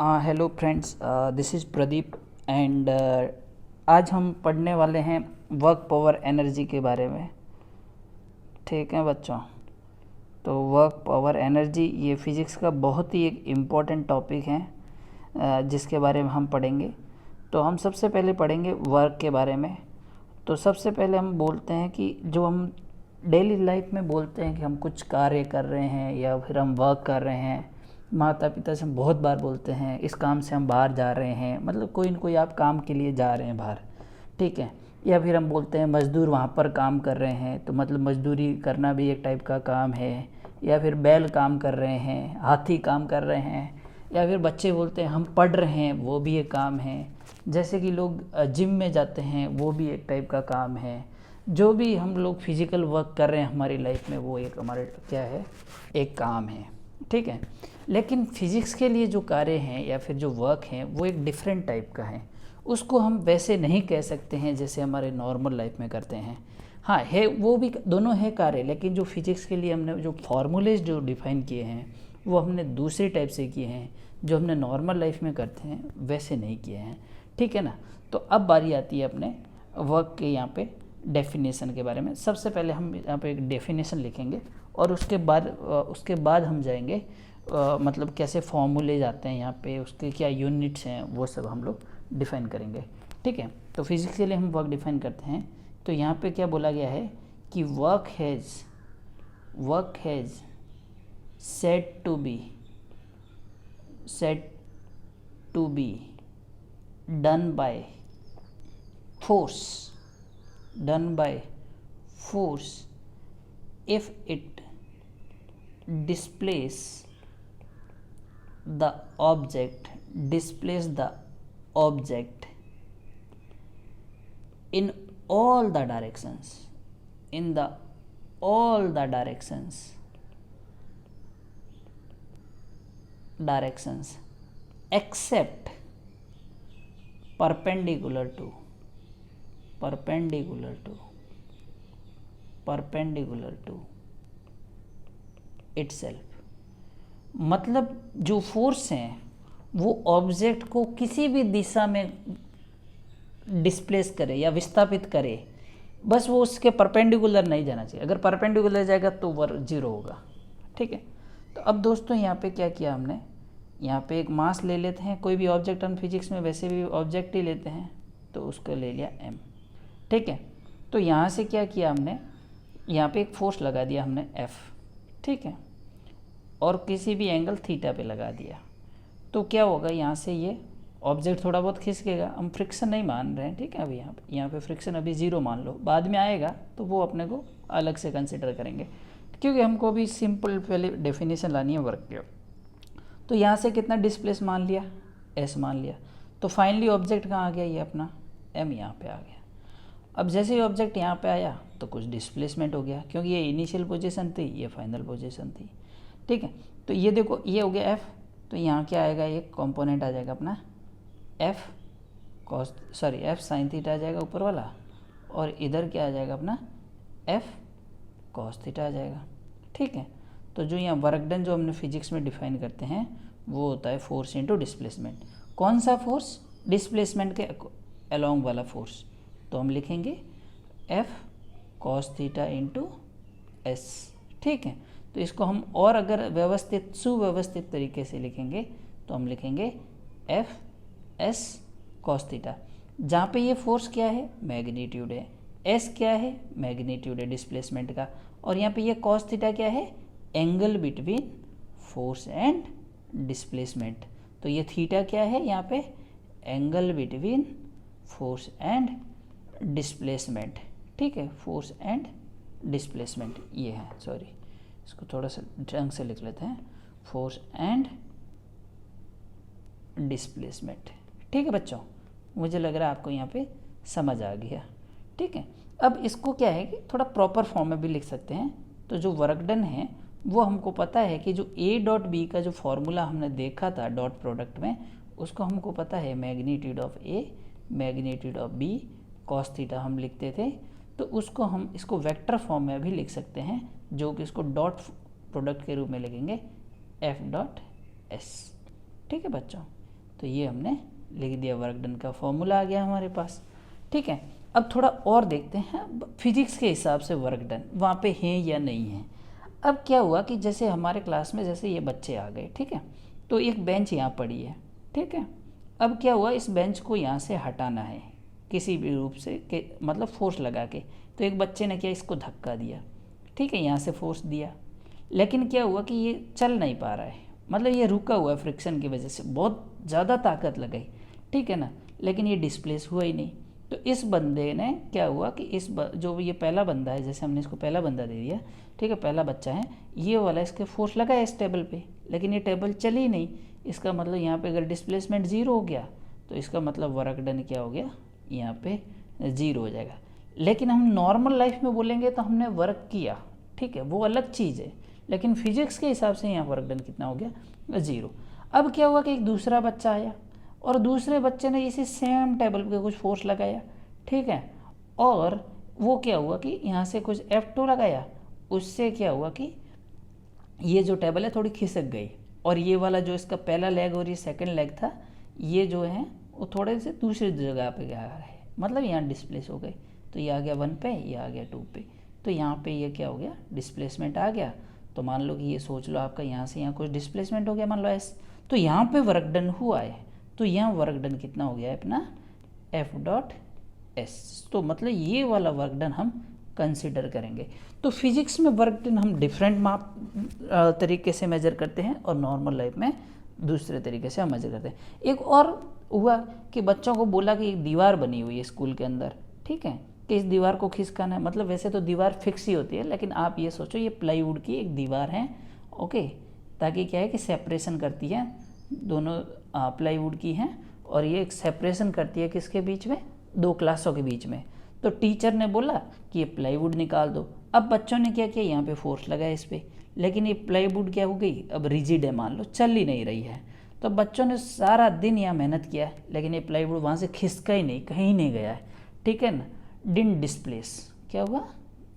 Hello friends, this is Pradeep and आज हम पढ़ने वाले हैं वर्क पावर एनर्जी के बारे में। ठीक है बच्चों, तो वर्क पावर एनर्जी ये फिज़िक्स का बहुत ही एक इम्पॉर्टेंट टॉपिक है जिसके बारे में हम पढ़ेंगे। तो हम सबसे पहले पढ़ेंगे वर्क के बारे में। तो सबसे पहले हम बोलते हैं कि जो हम डेली लाइफ में बोलते हैं कि हम कुछ कार्य कर रहे हैं या फिर हम वर्क कर रहे हैं, माता पिता से हम बहुत बार बोलते हैं इस काम से हम बाहर जा रहे हैं, मतलब कोई न कोई आप काम के लिए जा रहे हैं बाहर, ठीक है। या फिर हम बोलते हैं मज़दूर वहाँ पर काम कर रहे हैं, तो मतलब मज़दूरी करना भी एक टाइप का काम है। या फिर बैल काम कर रहे हैं, हाथी काम कर रहे हैं। या फिर बच्चे बोलते हैं हम पढ़ रहे हैं, वो भी एक काम है। जैसे कि लोग जिम में जाते हैं, वो भी एक टाइप का काम है। जो भी हम लोग फिज़िकल वर्क कर रहे हैं हमारी लाइफ में, वो एक हमारे क्या है, एक काम है, ठीक है। लेकिन फिज़िक्स के लिए जो कार्य हैं या फिर जो वर्क हैं वो एक डिफरेंट टाइप का है। उसको हम वैसे नहीं कह सकते हैं जैसे हमारे नॉर्मल लाइफ में करते हैं। हाँ है, वो भी दोनों है कार्य, लेकिन जो फिज़िक्स के लिए हमने जो फार्मूलेज जो डिफ़ाइन किए हैं वो हमने दूसरी टाइप से किए हैं, जो हमने नॉर्मल लाइफ में करते हैं वैसे नहीं किए हैं, ठीक है ना। तो अब बारी आती है अपने वर्क के यहाँ पे डेफिनेशन के बारे में। सबसे पहले हम यहाँ पे एक डेफिनेशन लिखेंगे और उसके बाद हम जाएंगे मतलब कैसे फॉर्मूले आते हैं यहाँ पे, उसके क्या यूनिट्स हैं, वो सब हम लोग डिफ़ाइन करेंगे, ठीक है। तो फिज़िक्स के लिए हम वर्क डिफ़ाइन करते हैं। तो यहाँ पे क्या बोला गया है कि work has said to be done by force if it displace the object in all the directions except perpendicular to itself। मतलब जो फोर्स हैं वो ऑब्जेक्ट को किसी भी दिशा में डिस्प्लेस करे या विस्थापित करे, बस वो उसके परपेंडिकुलर नहीं जाना चाहिए। अगर परपेंडिकुलर जाएगा तो वर्क जीरो होगा, ठीक है। तो अब दोस्तों यहाँ पे क्या किया हमने, यहाँ पे एक मास ले लेते हैं, कोई भी ऑब्जेक्ट हम फिजिक्स में वैसे भी ऑब्जेक्ट ही लेते हैं, तो उसको ले लिया m, ठीक है। तो यहाँ से क्या किया हमने, यहाँ पे एक फोर्स लगा दिया हमने F, ठीक है, और किसी भी एंगल थीटा पे लगा दिया। तो क्या होगा, यहाँ से ये ऑब्जेक्ट थोड़ा बहुत खिसकेगा। हम फ्रिक्शन नहीं मान रहे हैं, ठीक है। अभी यहाँ पे फ्रिक्शन अभी ज़ीरो मान लो, बाद में आएगा तो वो अपने को अलग से कंसिडर करेंगे, क्योंकि हमको अभी सिंपल पहले डेफिनेशन लानी है वर्क की। तो यहाँ से कितना डिस्प्लेस मान लिया, S मान लिया। तो फाइनली ऑब्जेक्ट कहाँ आ गया, ये अपना M यहाँ पे आ गया। अब जैसे ही ऑब्जेक्ट यहाँ पे आया तो कुछ डिस्प्लेसमेंट हो गया, क्योंकि ये इनिशियल पोजीशन थी, ये फाइनल पोजीशन थी, ठीक है। तो ये देखो, ये हो गया F। तो यहाँ क्या आएगा, एक कंपोनेंट आ जाएगा अपना F साइन थीटा आ जाएगा ऊपर वाला, और इधर क्या आ जाएगा अपना F कॉस थीटा आ जाएगा, ठीक है। तो जो यहाँ वर्क डन जो हमने फिजिक्स में डिफाइन करते हैं वो होता है फोर्स इंटू डिस्प्लेसमेंट। कौन सा फोर्स, डिस्प्लेसमेंट के अलोंग वाला फोर्स। तो हम लिखेंगे F cos theta into S, ठीक है। तो इसको हम और अगर सुव्यवस्थित तरीके से लिखेंगे तो हम लिखेंगे F S कॉस थीटा, जहाँ पे ये फोर्स क्या है, मैग्नीट्यूड है, S क्या है, मैग्नीट्यूड है डिस्प्लेसमेंट का, और यहाँ पे ये कॉस थीटा क्या है, angle between force and displacement. तो ये थीटा क्या है, यहाँ पे angle between force and displacement, ठीक है। फोर्स एंड डिस्प्लेसमेंट ये है, सॉरी इसको थोड़ा सा ढंग से लिख लेते हैं, फोर्स एंड डिस्प्लेसमेंट, ठीक है बच्चों। मुझे लग रहा है आपको यहाँ पे समझ आ गया, ठीक है। अब इसको क्या है कि थोड़ा प्रॉपर फॉर्म में भी लिख सकते हैं। तो जो वर्क डन है वो हमको पता है कि जो A डॉट B का जो फॉर्मूला हमने देखा था डॉट प्रोडक्ट में, उसको हमको पता है magnitude of A magnitude of B cos theta हम लिखते थे। तो उसको हम इसको वेक्टर फॉर्म में भी लिख सकते हैं, जो कि इसको डॉट प्रोडक्ट के रूप में लिखेंगे F डॉट S, ठीक है बच्चों। तो ये हमने लिख दिया, वर्क डन का फॉर्मूला आ गया हमारे पास। ठीक है, अब थोड़ा और देखते हैं फिजिक्स के हिसाब से वर्क डन वहाँ पे हैं या नहीं है। अब क्या हुआ कि जैसे हमारे क्लास में जैसे ये बच्चे आ गए, ठीक है, तो एक बेंच यहाँ पड़ी है, ठीक है। अब क्या हुआ, इस बेंच को यहाँ से हटाना है किसी भी रूप से मतलब फोर्स लगा के। तो एक बच्चे ने क्या, इसको धक्का दिया, ठीक है, यहाँ से फोर्स दिया, लेकिन क्या हुआ कि ये चल नहीं पा रहा है, मतलब ये रुका हुआ है फ्रिक्शन की वजह से, बहुत ज़्यादा ताकत लगाई, ठीक है ना, लेकिन ये डिस्प्लेस हुआ ही नहीं। तो इस बंदे ने क्या हुआ कि जो ये पहला बंदा है, जैसे हमने इसको पहला बंदा दे दिया, ठीक है, पहला बच्चा है, ये वाला इसके फोर्स लगा है इस टेबल पे, लेकिन ये टेबल चली ही नहीं। इसका मतलब यहाँ पे अगर डिस्प्लेसमेंट ज़ीरो हो गया तो इसका मतलब वर्क डन क्या हो गया, यहाँ पे ज़ीरो हो जाएगा। लेकिन हम नॉर्मल लाइफ में बोलेंगे तो हमने वर्क किया, ठीक है, वो अलग चीज़ है, लेकिन फिजिक्स के हिसाब से यहाँ वर्क डन कितना हो गया, ज़ीरो। अब क्या हुआ कि एक दूसरा बच्चा आया और दूसरे बच्चे ने इसी सेम टेबल पे कुछ फोर्स लगाया, ठीक है, और वो क्या हुआ कि यहाँ से कुछ F2 लगाया, उससे क्या हुआ कि ये जो टेबल है थोड़ी खिसक गई, और ये वाला जो इसका पहला लेग और ये सेकंड लेग था, ये जो है वो थोड़े से दूसरी जगह पे गया है, मतलब यहाँ डिस्प्लेस हो गए। तो ये आ गया 1 पे, ये आ गया 2 पे, तो यहाँ पे ये क्या हो गया, डिस्प्लेसमेंट आ गया। तो मान लो कि ये सोच लो आपका यहाँ से यहाँ कुछ डिस्प्लेसमेंट हो गया, मान लो S, तो यहाँ पे वर्क डन हुआ है, तो यहाँ वर्क डन कितना हो गया है अपना F.S। तो मतलब ये वाला वर्क डन हम कंसिडर करेंगे। तो फिजिक्स में वर्क डन हम डिफरेंट तरीके से मेजर करते हैं और नॉर्मल लाइफ में दूसरे तरीके से हम मेजर करते हैं। एक और हुआ कि बच्चों को बोला कि एक दीवार बनी हुई है स्कूल के अंदर, ठीक है, कि इस दीवार को खिसकाना है, मतलब वैसे तो दीवार फिक्स ही होती है, लेकिन आप ये सोचो ये प्लाईवुड की एक दीवार है, ओके, ताकि क्या है कि सेपरेशन करती है, दोनों प्लाईवुड की हैं, और ये एक सेपरेशन करती है किसके बीच में, दो क्लासों के बीच में। तो टीचर ने बोला कि ये प्लाईवुड निकाल दो। अब बच्चों ने क्या किया, यहाँ पे फोर्स लगाया इस पर, लेकिन ये प्लाईवुड क्या हो गई, अब रिजिड है, मान लो चल ही नहीं रही है। तो बच्चों ने सारा दिन यहाँ मेहनत किया है, लेकिन ये प्लाईवुड वहाँ से खिसका ही नहीं, कहीं नहीं गया है, ठीक है ना, डिडंट डिस्प्लेस, क्या हुआ,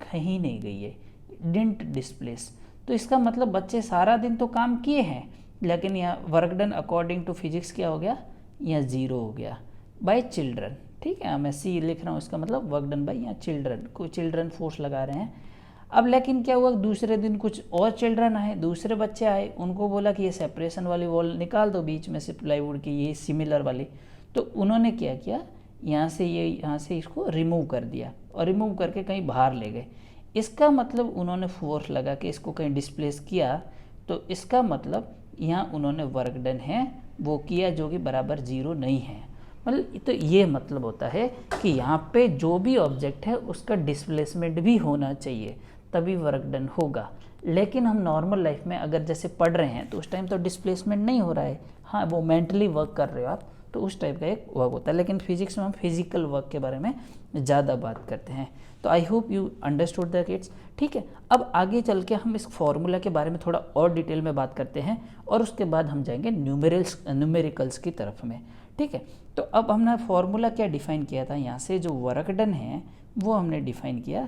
कहीं नहीं गई है, डिडंट डिस्प्लेस। तो इसका मतलब बच्चे सारा दिन तो काम किए हैं, लेकिन यहाँ work done according to physics क्या हो गया, यहाँ ज़ीरो हो गया बाय चिल्ड्रन, ठीक है, मैं सी लिख रहा हूँ, इसका मतलब वर्क डन बाय यहाँ चिल्ड्रन, को चिल्ड्रन फोर्स लगा रहे हैं। अब लेकिन क्या हुआ, दूसरे दिन कुछ और चिल्ड्रन आए, दूसरे बच्चे आए, उनको बोला कि ये सेपरेशन वाली वॉल निकाल दो बीच में से प्लाईवुड की, ये सिमिलर वाली। तो उन्होंने क्या किया, यहाँ से इसको रिमूव कर दिया, और रिमूव करके कहीं बाहर ले गए। इसका मतलब उन्होंने फोर्स लगा के इसको कहीं डिस्प्लेस किया, तो इसका मतलब यहाँ उन्होंने वर्क डन है वो किया, जो कि बराबर ज़ीरो नहीं है। मतलब तो ये मतलब होता है कि यहाँ पे जो भी ऑब्जेक्ट है उसका डिस्प्लेसमेंट भी होना चाहिए, तभी वर्क डन होगा। लेकिन हम नॉर्मल लाइफ में अगर जैसे पढ़ रहे हैं तो उस टाइम तो डिस्प्लेसमेंट नहीं हो रहा है, हाँ वो मेंटली वर्क कर रहे हो आप, तो उस टाइप का एक वर्क होता है। लेकिन फिजिक्स में हम फिजिकल वर्क के बारे में ज़्यादा बात करते हैं। तो I hope you understood the kids, ठीक है। अब आगे चल के हम इस फॉर्मूला के बारे में थोड़ा और डिटेल में बात करते हैं, और उसके बाद हम जाएंगे न्यूमेरिकल्स की तरफ में, ठीक है। तो अब हमने फॉर्मूला क्या डिफाइन किया था, यहाँ से जो वर्क डन है वो हमने डिफाइन किया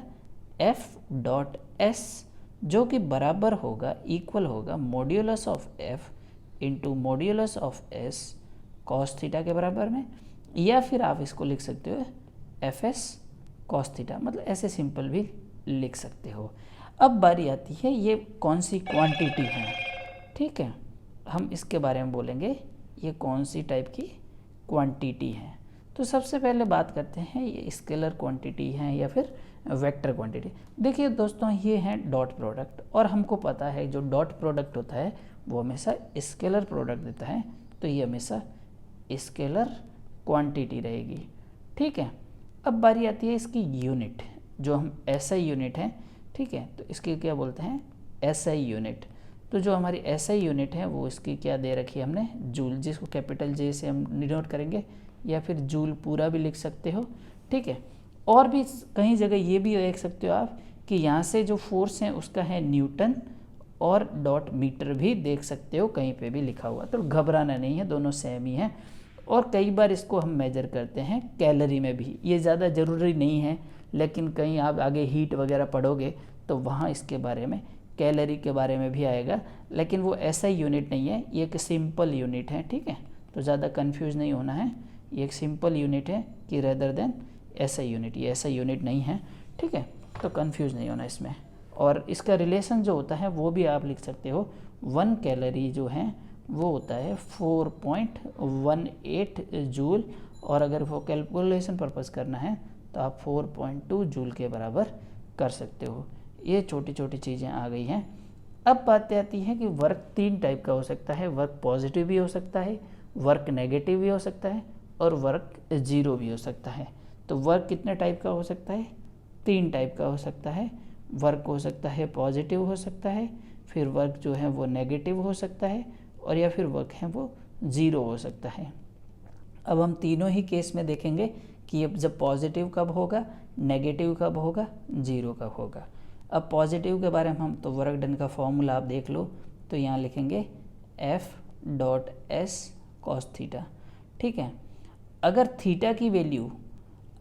F.S, जो कि बराबर होगा, इक्वल होगा modulus of F into modulus of S cos theta के बराबर में, या फिर आप इसको लिख सकते हो Fs कॉस थीटा, मतलब ऐसे सिंपल भी लिख सकते हो। अब बारी आती है ये कौन सी क्वांटिटी है, ठीक है, हम इसके बारे में बोलेंगे ये कौन सी टाइप की क्वांटिटी है। तो सबसे पहले बात करते हैं ये स्केलर क्वांटिटी है या फिर वेक्टर क्वांटिटी। देखिए दोस्तों, ये हैं डॉट प्रोडक्ट, और हमको पता है जो डॉट प्रोडक्ट होता है वो हमेशा स्केलर प्रोडक्ट देता है, तो ये हमेशा स्केलर क्वांटिटी रहेगी, ठीक है। अब बारी आती है इसकी यूनिट, जो हम SI यूनिट है, ठीक है, तो इसकी क्या बोलते हैं, SI यूनिट। तो जो हमारी SI यूनिट है वो इसकी क्या दे रखी है हमने, जूल, जिसको कैपिटल J से हम डिनोट करेंगे, या फिर जूल पूरा भी लिख सकते हो, ठीक है। और भी कहीं जगह ये भी देख सकते हो आप कि यहाँ से जो फोर्स है उसका है न्यूटन, और डॉट मीटर भी देख सकते हो, कहीं पे भी लिखा हुआ, तो घबराना नहीं है, दोनों सेम ही है। और कई बार इसको हम मेजर करते हैं कैलोरी में भी, ये ज़्यादा ज़रूरी नहीं है, लेकिन कहीं आप आगे हीट वगैरह पढ़ोगे तो वहाँ इसके बारे में, कैलोरी के बारे में भी आएगा, लेकिन वो SI यूनिट नहीं है, ये एक सिंपल यूनिट है, ठीक है। तो ज़्यादा कंफ्यूज नहीं होना है। ये एक सिंपल यूनिट है कि रेदर देन SI यूनिट, ये SI यूनिट नहीं है, ठीक है, तो कंफ्यूज नहीं होना इसमें। और इसका रिलेशन जो होता है वो भी आप लिख सकते हो, 1 कैलोरी जो है वो होता है 4.18 जूल, और अगर वो कैलकुलेशन पर्पज़ करना है तो आप 4.2 जूल के बराबर कर सकते हो। ये छोटी छोटी चीज़ें आ गई हैं। अब बात आती है कि वर्क 3 टाइप का हो सकता है, वर्क पॉजिटिव भी हो सकता है, वर्क नेगेटिव भी हो सकता है, और वर्क 0 भी हो सकता है। तो वर्क कितने टाइप का हो सकता है? 3 टाइप का हो सकता है। वर्क हो सकता है पॉजिटिव हो सकता है, फिर वर्क जो है वो नेगेटिव हो सकता है, और या फिर वर्क है वो 0 हो सकता है। अब हम तीनों ही केस में देखेंगे कि अब जब पॉजिटिव कब होगा, नेगेटिव कब होगा, 0 कब होगा। अब पॉजिटिव के बारे में हम तो वर्क डन का फॉर्मूला आप देख लो, तो यहाँ लिखेंगे F.S cos थीटा, ठीक है। अगर थीटा की वैल्यू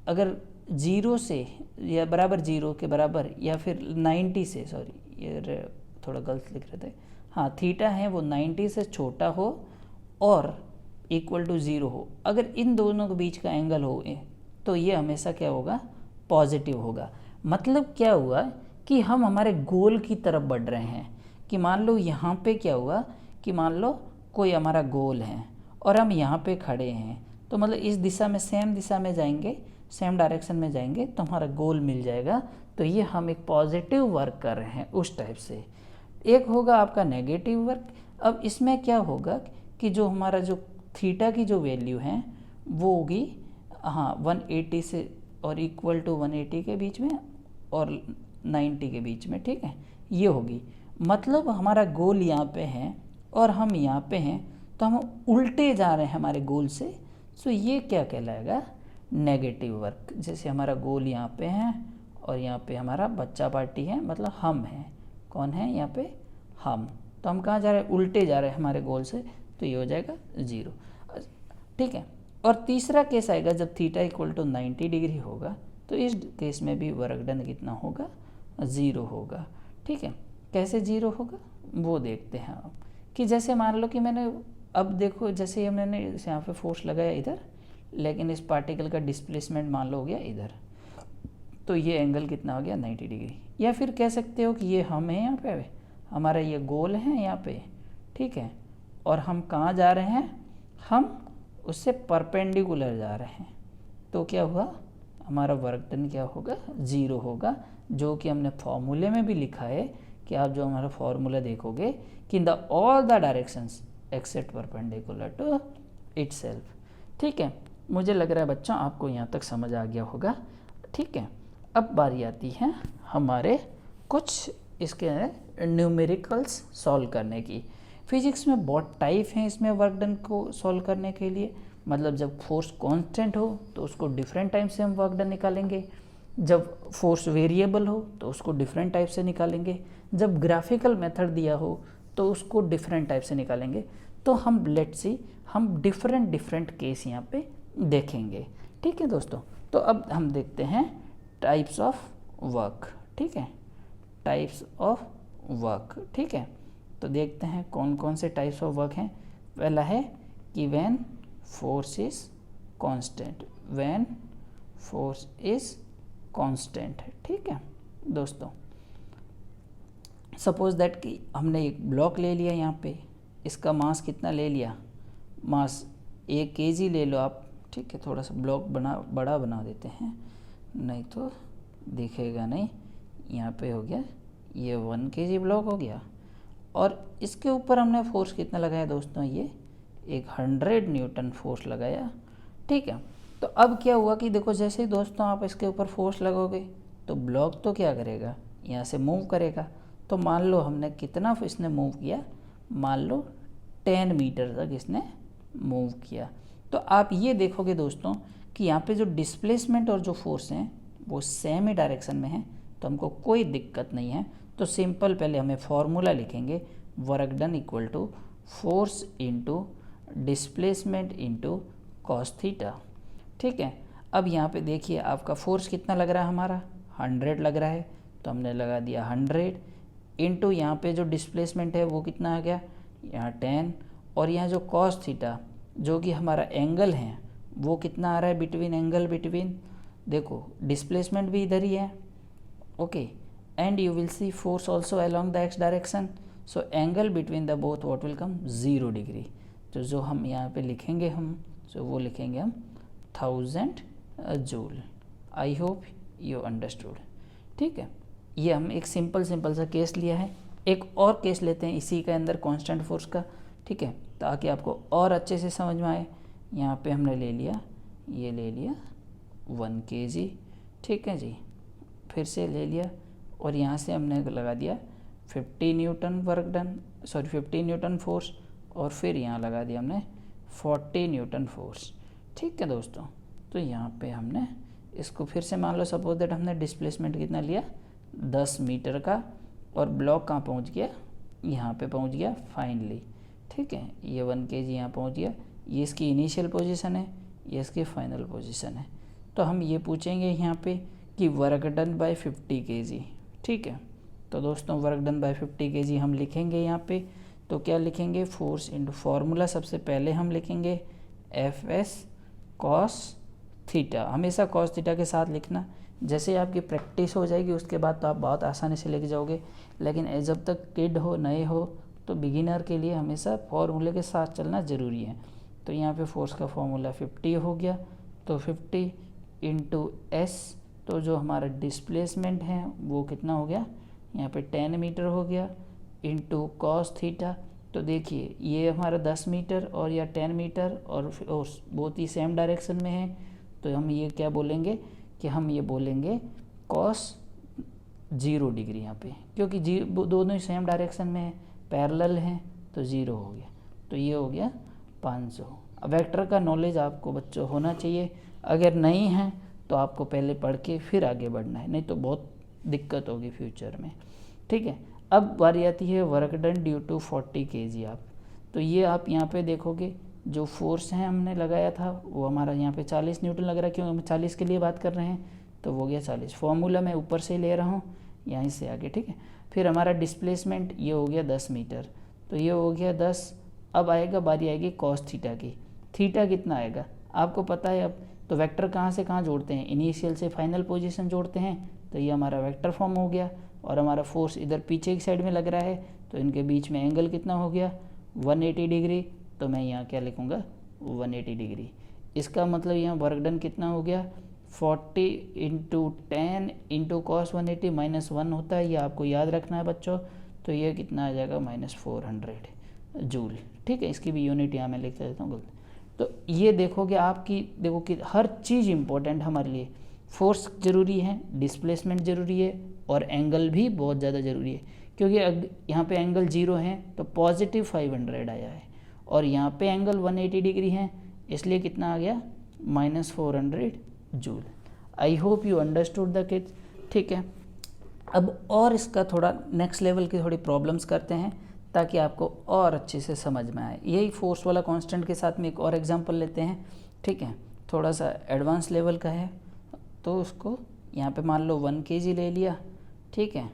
अगर 0 से या बराबर 0 के बराबर या फिर 90 से, सॉरी ये थोड़ा गलत लिख रहे थे, हाँ, थीटा है वो 90 से छोटा हो और इक्वल टू 0 हो, अगर इन दोनों के बीच का एंगल हो तो ये हमेशा क्या होगा, पॉजिटिव होगा। मतलब क्या हुआ कि हम हमारे गोल की तरफ बढ़ रहे हैं। कि मान लो यहाँ पे क्या हुआ कि मान लो कोई हमारा गोल है और हम यहाँ पे खड़े हैं, तो मतलब इस दिशा में, सेम दिशा में जाएंगे, सेम डायरेक्शन में जाएंगे तो हमारा गोल मिल जाएगा। तो ये हम एक पॉजिटिव वर्क कर रहे हैं उस टाइप से। एक होगा आपका नेगेटिव वर्क। अब इसमें क्या होगा कि जो हमारा जो थीटा की जो वैल्यू है वो होगी, हाँ, 180 से और इक्वल टू 180 के बीच में और 90 के बीच में, ठीक है, ये होगी। मतलब हमारा गोल यहाँ पे है और हम यहाँ पे हैं, तो हम उल्टे जा रहे हैं हमारे गोल से। सो ये क्या कहलाएगा, नेगेटिव वर्क। जैसे हमारा गोल यहाँ पे है और यहाँ पे हमारा बच्चा पार्टी है, मतलब हम हैं, कौन है यहाँ पे, हम। तो हम कहाँ जा रहे हैं, उल्टे जा रहे हैं हमारे गोल से, तो ये हो जाएगा 0, ठीक है। और तीसरा केस आएगा जब थीटा इक्वल टू 90 डिग्री होगा, तो इस केस में भी वर्क डन कितना होगा, 0 होगा, ठीक है। कैसे 0 होगा वो देखते हैं आप। कि जैसे मान लो कि मैंने, अब देखो, जैसे मैंने यहाँ पे फोर्स लगाया इधर, लेकिन इस पार्टिकल का डिस्प्लेसमेंट मान लो हो गया इधर, तो ये एंगल कितना हो गया, 90 डिग्री। या फिर कह सकते हो कि ये हम हैं यहाँ पे, हमारा ये गोल है यहाँ पे, ठीक है, और हम कहाँ जा रहे हैं, हम उससे परपेंडिकुलर जा रहे हैं। तो क्या हुआ, हमारा वर्क डन क्या होगा, 0 होगा। जो कि हमने फॉर्मूले में भी लिखा है कि आप जो हमारा फॉर्मूला देखोगे कि in the all the directions except perpendicular to itself, ठीक है। मुझे लग रहा है बच्चों आपको यहाँ तक समझ आ गया होगा, ठीक है। अब बारी आती है हमारे कुछ इसके न्यूमेरिकल्स सॉल्व करने की। फिजिक्स में बहुत टाइप हैं इसमें वर्क डन को सॉल्व करने के लिए। मतलब जब फोर्स कांस्टेंट हो तो उसको डिफरेंट टाइप से हम वर्क डन निकालेंगे, जब फोर्स वेरिएबल हो तो उसको डिफरेंट टाइप से निकालेंगे, जब ग्राफिकल मेथड दिया हो तो उसको डिफरेंट टाइप से निकालेंगे। तो हम लेट्स सी, हम डिफरेंट केस यहाँ पे देखेंगे, ठीक है दोस्तों। तो अब हम देखते हैं टाइप्स ऑफ वर्क, ठीक है, टाइप्स ऑफ वर्क, ठीक है। तो देखते हैं कौन कौन से टाइप्स ऑफ वर्क हैं। पहला है कि when force is constant, when force is constant, ठीक है दोस्तों। सपोज दैट कि हमने एक ब्लॉक ले लिया यहाँ पे, इसका मास कितना ले लिया, मास 1 kg ले लो आप, ठीक है। थोड़ा सा ब्लॉक बड़ा बना देते हैं, नहीं तो दिखेगा नहीं। यहाँ पे हो गया, ये 1 kg ब्लॉक हो गया, और इसके ऊपर हमने फोर्स कितना लगाया दोस्तों, ये एक 100 न्यूटन फोर्स लगाया, ठीक है। तो अब क्या हुआ कि देखो, जैसे ही दोस्तों आप इसके ऊपर फोर्स लगोगे तो ब्लॉक तो क्या करेगा, यहाँ से मूव करेगा। तो मान लो हमने कितना इसने मूव किया, मान लो 10 मीटर तक इसने मूव किया। तो आप ये देखोगे दोस्तों कि यहाँ पे जो डिस्प्लेसमेंट और जो फोर्स हैं वो सेम ही डायरेक्शन में है, तो हमको कोई दिक्कत नहीं है। तो सिंपल पहले हमें फॉर्मूला लिखेंगे, work done equal to force into displacement into cos theta, ठीक है। अब यहाँ पे देखिए आपका फोर्स कितना लग रहा है, हमारा 100 लग रहा है, तो हमने लगा दिया 100 इंटू यहाँ पे जो डिस्प्लेसमेंट है वो कितना आ गया, यहाँ 10, और यहाँ जो कॉस थीटा जो कि हमारा एंगल है वो कितना आ रहा है बिटवीन, एंगल बिटवीन, देखो डिस्प्लेसमेंट भी इधर ही है, okay, and you will see force also along the x direction, so angle between the both what will come 0 degree. तो जो हम यहाँ पे लिखेंगे वो लिखेंगे हम 1000 joule. I hope you understood. ठीक है, ये हम एक सिंपल सा केस लिया है। एक और केस लेते हैं इसी के अंदर कांस्टेंट फोर्स का, ठीक है, ताकि आपको और अच्छे से समझ में आए। यहाँ पे हमने ले लिया 1 kg, ठीक है जी, फिर से ले लिया और यहाँ से हमने लगा दिया 50 Newton work done, 50 Newton force, और फिर यहाँ लगा दिया हमने 40 न्यूटन फोर्स। ठीक है दोस्तों, तो यहाँ पे हमने इसको फिर से मान लो सपोज दैट हमने डिस्प्लेसमेंट कितना लिया 10 मीटर का, और ब्लॉक कहाँ पहुँच गया, यहाँ पे पहुँच गया फाइनली। ठीक है, ये 1 kg यहाँ पहुँच गया, ये इसकी इनिशियल पोजीशन है, ये इसकी फाइनल पोजीशन है। तो हम ये पूछेंगे यहाँ पे कि वर्क डन बाय 50 kg। ठीक है, तो दोस्तों वर्क डन बाय 50 kg हम लिखेंगे यहाँ पे, तो क्या लिखेंगे, फोर्स इनटू फॉर्मूला सबसे पहले हम लिखेंगे Fs cos थीटा, हमेशा cos थीटा के साथ लिखना। जैसे आपकी प्रैक्टिस हो जाएगी उसके बाद तो आप बहुत आसानी से लेके जाओगे, लेकिन जब तक किड हो, नए हो, तो बिगिनर के लिए हमेशा फॉर्मूले के साथ चलना ज़रूरी है। तो यहाँ पे फोर्स का फॉर्मूला 50 हो गया, तो 50 इंटू एस, तो जो हमारा डिस्प्लेसमेंट है वो कितना हो गया, यहाँ पे 10 मीटर हो गया, इंटू कॉस थीटा। तो देखिए ये हमारा 10 मीटर और या 10 मीटर और बहुत ही सेम डायरेक्शन में है, तो हम ये क्या बोलेंगे कि हम ये बोलेंगे कॉस 0 डिग्री यहाँ पे, क्योंकि दोनों ही सेम डायरेक्शन में है, पैरेलल हैं, तो 0 हो गया। तो ये हो गया 500। वेक्टर का नॉलेज आपको बच्चों होना चाहिए, अगर नहीं है तो आपको पहले पढ़ के फिर आगे बढ़ना है, नहीं तो बहुत दिक्कत होगी फ्यूचर में। ठीक है, अब बारी आती है work done due to 40 kg। आप तो ये आप यहाँ पे देखोगे जो फोर्स है हमने लगाया था वो हमारा यहाँ पे 40 न्यूटन लग रहा है, क्यों हम 40 के लिए बात कर रहे हैं, तो वो गया 40। फॉर्मूला मैं ऊपर से ले रहा हूँ यहीं से आगे। ठीक है, फिर हमारा डिस्प्लेसमेंट ये हो गया 10 मीटर, तो ये हो गया 10। अब आएगा बारी आएगी कॉस थीटा की, थीटा कितना आएगा आपको पता है। अब तो वेक्टर कहाँ से कहाँ जोड़ते हैं, इनिशियल से फाइनल पोजीशन जोड़ते हैं, तो ये हमारा वेक्टर फॉर्म हो गया। और हमारा फोर्स इधर पीछे की साइड में लग रहा है, तो इनके बीच में एंगल कितना हो गया 180 डिग्री, तो मैं यहाँ क्या लिखूँगा 180 डिग्री। इसका मतलब यहाँ वर्क डन कितना हो गया 40 इंटू 10 इंटू कॉस 180 माइनस 1 होता है, ये आपको याद रखना है बच्चों। तो ये कितना आ जाएगा -400 जूल। ठीक है, इसकी भी यूनिट यहाँ मैं लिख देता हूँ। तो ये देखोगे आपकी, देखो कि हर चीज़ इम्पोर्टेंट हमारे लिए, फोर्स ज़रूरी है, डिस्प्लेसमेंट ज़रूरी है, और एंगल भी बहुत ज़्यादा ज़रूरी है, क्योंकि यहाँ पे एंगल 0 है तो पॉजिटिव 500 आया है, और यहाँ पे एंगल 180 डिग्री है, इसलिए कितना आ गया -400 joule. I hope you understood the kids. ठीक है, अब और इसका थोड़ा नेक्स्ट लेवल की थोड़ी प्रॉब्लम्स करते हैं ताकि आपको और अच्छे से समझ में आए। यही फोर्स वाला कांस्टेंट के साथ में एक और एग्जांपल लेते हैं। ठीक है, थोड़ा सा एडवांस लेवल का है, तो उसको यहाँ पे मान लो 1 kg ले लिया। ठीक है,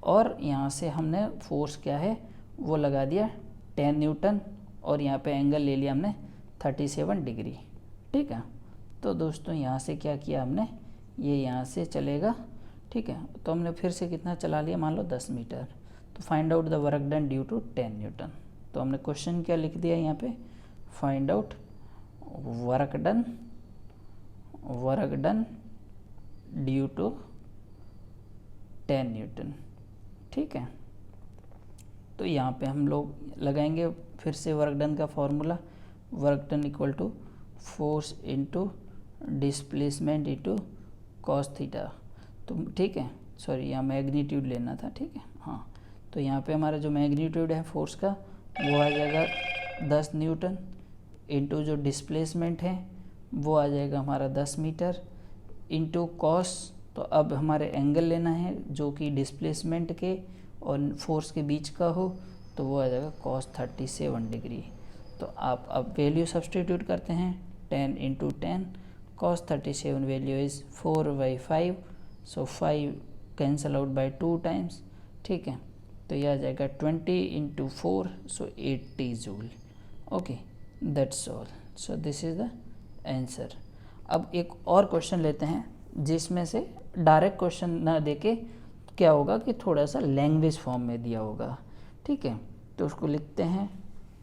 और यहाँ से हमने फोर्स क्या है वो लगा दिया 10 न्यूटन, और यहाँ पे एंगल ले लिया हमने 37 डिग्री। ठीक है, तो दोस्तों यहाँ से क्या किया हमने, ये यहाँ से चलेगा। ठीक है, तो हमने फिर से कितना चला लिया, मान लो 10 मीटर। तो find out the work done due to 10 newton. तो हमने क्वेश्चन क्या लिख दिया यहाँ पे, find out work done due to 10 newton. ठीक है, तो यहाँ पे हम लोग लगाएंगे फिर से वर्क डन का formula, work done equal to force into displacement into cos theta. तो ठीक है, सॉरी यहाँ मैग्नीट्यूड लेना था। ठीक है, हाँ, तो यहाँ पे हमारा जो मैग्नीट्यूड है फोर्स का वो आ जाएगा 10 न्यूटन, इंटू जो डिस्प्लेसमेंट है वो आ जाएगा हमारा 10 मीटर, इंटू कॉस। तो अब हमारे एंगल लेना है जो कि डिस्प्लेसमेंट के और फोर्स के बीच का हो, तो वो आ जाएगा cos 37 डिग्री। तो आप अब वैल्यू सब्सटीट्यूट करते हैं, 10 into 10 cos 37 value is 4/5, so 5 cancel out by 2 times. ठीक है, तो यह आ जाएगा 20 into 4, so 80 joule. Okay, that's all. So this is the answer. अब एक और क्वेश्चन लेते हैं जिसमें से डायरेक्ट क्वेश्चन ना देके क्या होगा कि थोड़ा सा लैंग्वेज फॉर्म में दिया होगा, ठीक है। तो उसको लिखते हैं